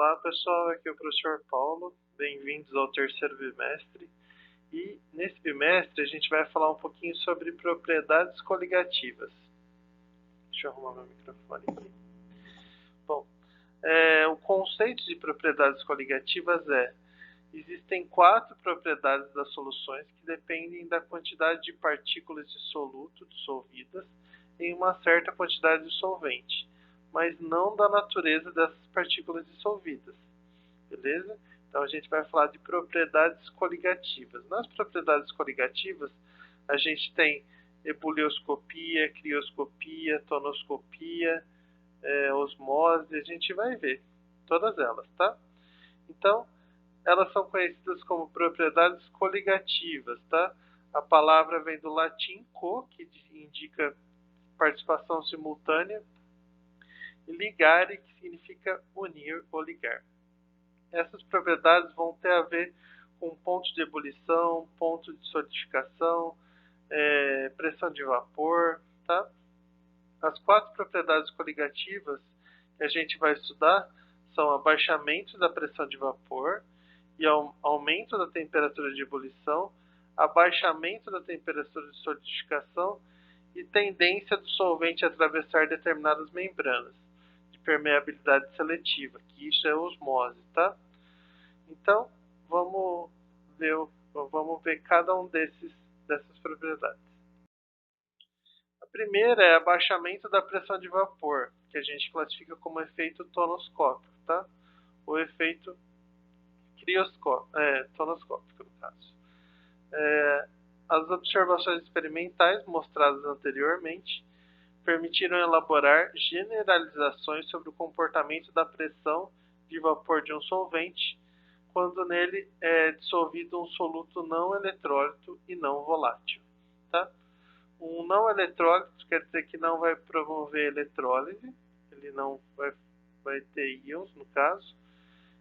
Olá pessoal, aqui é o professor Paulo, bem-vindos ao terceiro bimestre. E nesse bimestre a gente vai falar um pouquinho sobre propriedades coligativas. Deixa eu arrumar meu microfone aqui. Bom, o conceito de propriedades coligativas existem 4 propriedades das soluções que dependem da quantidade de partículas de soluto dissolvidas em uma certa quantidade de solvente, mas não da natureza dessas partículas dissolvidas, beleza? Então a gente vai falar de propriedades coligativas. Nas propriedades coligativas, a gente tem ebulioscopia, crioscopia, tonoscopia, osmose, a gente vai ver todas elas, tá? Então, elas são conhecidas como propriedades coligativas, tá? A palavra vem do latim co, que indica participação simultânea, e ligare, que significa unir ou ligar. Essas propriedades vão ter a ver com ponto de ebulição, ponto de solidificação, pressão de vapor, tá? As 4 propriedades coligativas que a gente vai estudar são abaixamento da pressão de vapor e aumento da temperatura de ebulição, abaixamento da temperatura de solidificação e tendência do solvente a atravessar determinadas membranas de permeabilidade seletiva, que isso é osmose, tá? Então, vamos ver cada um dessas propriedades. A primeira é abaixamento da pressão de vapor, que a gente classifica como efeito tonoscópico, tá? O efeito tonoscópico, no caso. As observações experimentais mostradas anteriormente permitiram elaborar generalizações sobre o comportamento da pressão de vapor de um solvente quando nele é dissolvido um soluto não eletrólito e não volátil, tá? Um não eletrólito quer dizer que não vai promover eletrólise, ele não vai ter íons, no caso.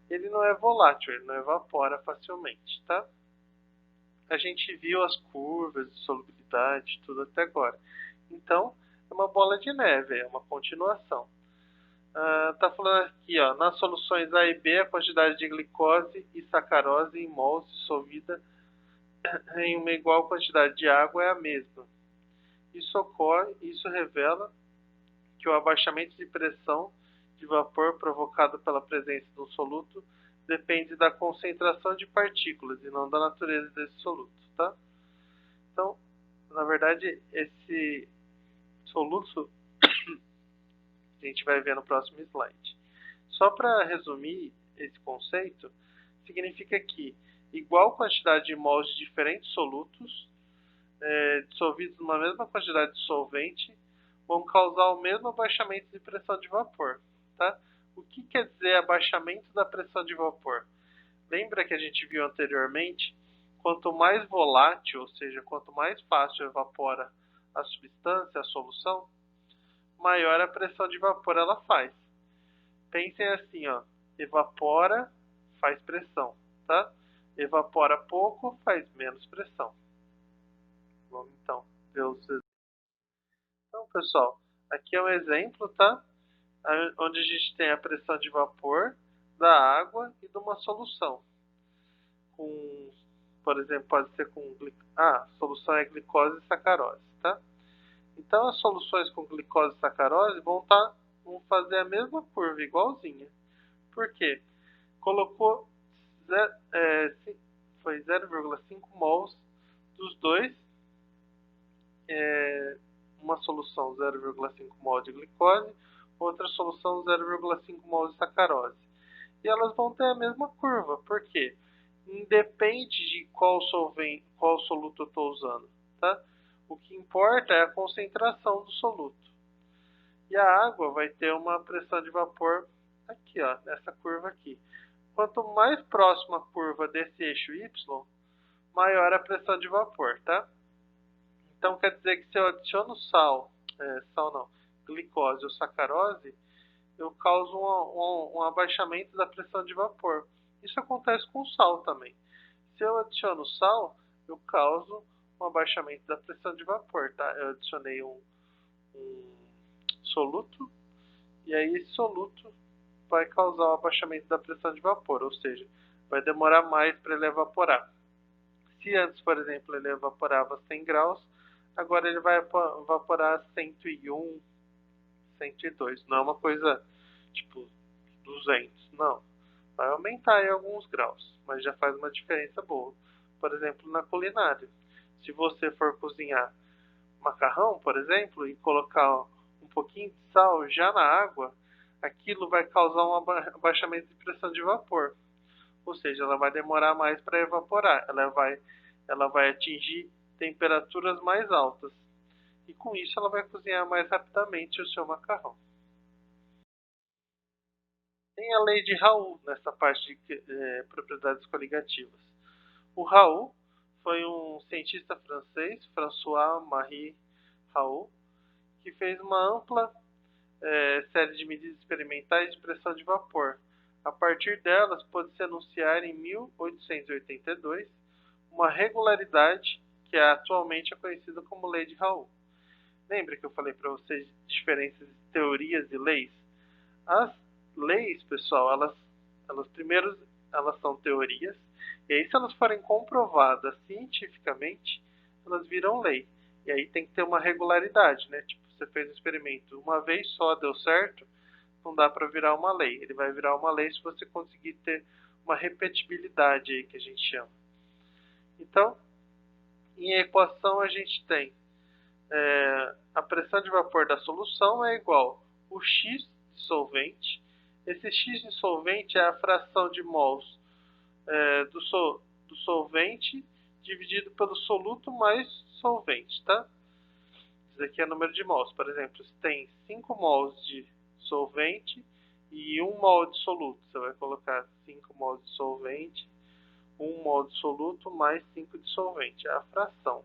Ele não é volátil, ele não evapora facilmente, tá? A gente viu as curvas de solubilidade, tudo até agora. Então, é uma bola de neve, é uma continuação. Tá falando aqui, ó, nas soluções A e B, a quantidade de glicose e sacarose em mols dissolvida em uma igual quantidade de água é a mesma. Isso revela que o abaixamento de pressão de vapor provocado pela presença de um soluto depende da concentração de partículas e não da natureza desse soluto, tá? Então, na verdade, esse soluto a gente vai ver no próximo slide. Só para resumir esse conceito, significa que igual quantidade de mols de diferentes solutos dissolvidos numa mesma quantidade de solvente vão causar o mesmo abaixamento de pressão de vapor, tá? O que quer dizer abaixamento da pressão de vapor? Lembra que a gente viu anteriormente, quanto mais volátil, ou seja, quanto mais fácil evapora a substância, a solução, maior a pressão de vapor ela faz. Pensem assim, ó, evapora, faz pressão, tá? Evapora pouco, faz menos pressão. Vamos então ver os exemplos. Então, pessoal, aqui é um exemplo, tá? Onde a gente tem a pressão de vapor da água e de uma solução. Por exemplo, pode ser com... a solução é glicose e sacarose, tá? Então, as soluções com glicose e sacarose vão fazer a mesma curva, igualzinha. Por quê? Colocou foi 0,5 mols dos dois, uma solução 0,5 mol de glicose, outra solução 0,5 mol de sacarose. E elas vão ter a mesma curva, por quê? Independe de qual soluto eu estou usando, tá? O que importa é a concentração do soluto. E a água vai ter uma pressão de vapor aqui, ó, nessa curva aqui. Quanto mais próxima a curva desse eixo Y, maior a pressão de vapor, tá? Então quer dizer que se eu adiciono glicose ou sacarose, eu causo um abaixamento da pressão de vapor. Isso acontece com sal também. Se eu adiciono sal, eu causo um abaixamento da pressão de vapor, tá? Eu adicionei um soluto, e aí esse soluto vai causar um abaixamento da pressão de vapor, ou seja, vai demorar mais para ele evaporar. Se antes, por exemplo, ele evaporava 100 graus, agora ele vai evaporar 101, 102. Não é uma coisa tipo 200, não. Vai aumentar em alguns graus, mas já faz uma diferença boa. Por exemplo, na culinária. Se você for cozinhar macarrão, por exemplo, e colocar um pouquinho de sal já na água, aquilo vai causar um abaixamento de pressão de vapor. Ou seja, ela vai demorar mais para evaporar. Ela vai atingir temperaturas mais altas. E com isso ela vai cozinhar mais rapidamente o seu macarrão. Tem a lei de Raoult nessa parte de propriedades coligativas. O Raoult foi um cientista francês, François-Marie Raoult, que fez uma ampla série de medidas experimentais de pressão de vapor. A partir delas, pôde-se anunciar em 1882 uma regularidade que atualmente é conhecida como Lei de Raoult. Lembra que eu falei para vocês de diferenças de teorias e leis? As leis, pessoal, elas são teorias, e aí se elas forem comprovadas cientificamente, elas viram lei. E aí tem que ter uma regularidade, né? Tipo, você fez um experimento uma vez só, deu certo, não dá para virar uma lei. Ele vai virar uma lei se você conseguir ter uma repetibilidade aí que a gente chama. Então, em equação a gente tem a pressão de vapor da solução é igual o X de solvente. Esse X de solvente é a fração de mols do solvente dividido pelo soluto mais solvente, tá? Isso aqui é o número de mols. Por exemplo, se tem 5 mols de solvente e 1 mol de soluto, você vai colocar 5 mols de solvente, 1 mol de soluto mais 5 de solvente. É a fração.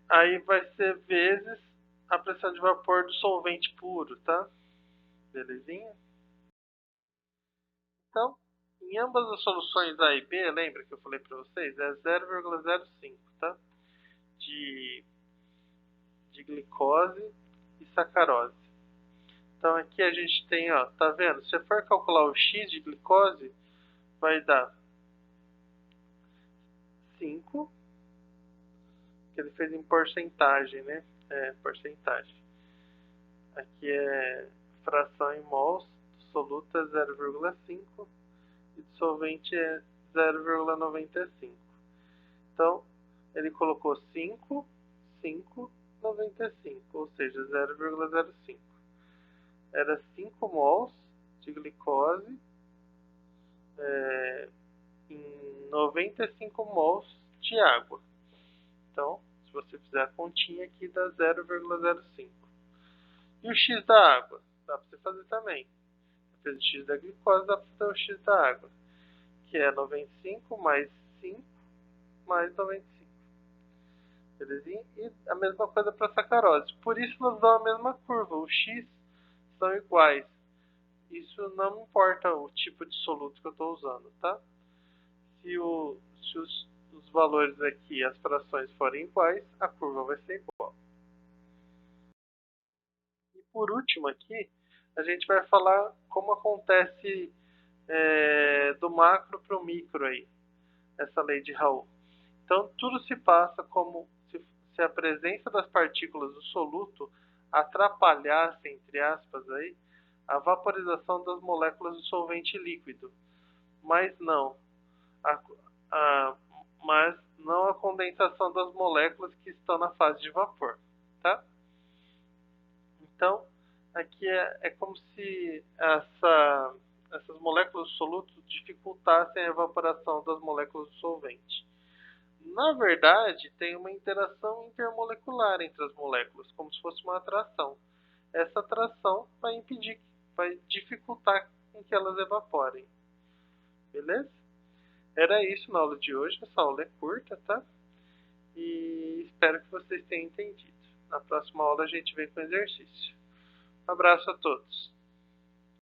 Aí vai ser vezes a pressão de vapor do solvente puro, tá? Belezinha? Então, em ambas as soluções A e B, lembra que eu falei para vocês? É 0,05, tá? De glicose e sacarose. Então aqui a gente tem, ó, tá vendo? Se você for calcular o X de glicose, vai dar 5, que ele fez em porcentagem, né? Porcentagem. Aqui é fração em mols, soluto é 0,5 e dissolvente é 0,95. Então, ele colocou 5, 5, 95, ou seja, 0,05. Era 5 mols de glicose em 95 mols de água. Então, se você fizer a continha aqui, dá 0,05. E o X da água? Dá para você fazer também. Você fez o X da glicose, dá para fazer o X da água, que é 95 mais 5 mais 95. Belezinha? E a mesma coisa para a sacarose. Por isso nós dão a mesma curva. O X são iguais. Isso não importa o tipo de soluto que eu estou usando, tá? Se os valores aqui, as frações forem iguais, a curva vai ser igual. E por último aqui, a gente vai falar como acontece do macro para o micro aí, essa lei de Raoult. Então, tudo se passa como se a presença das partículas do soluto atrapalhasse, entre aspas, aí, a vaporização das moléculas do solvente líquido. Mas não a condensação das moléculas que estão na fase de vapor, tá? Então, aqui é como se essas moléculas do soluto dificultassem a evaporação das moléculas do solvente. Na verdade, tem uma interação intermolecular entre as moléculas, como se fosse uma atração. Essa atração vai dificultar com que elas evaporem. Beleza? Era isso na aula de hoje. Essa aula é curta, tá? E espero que vocês tenham entendido. Na próxima aula a gente vem com exercício. Um abraço a todos.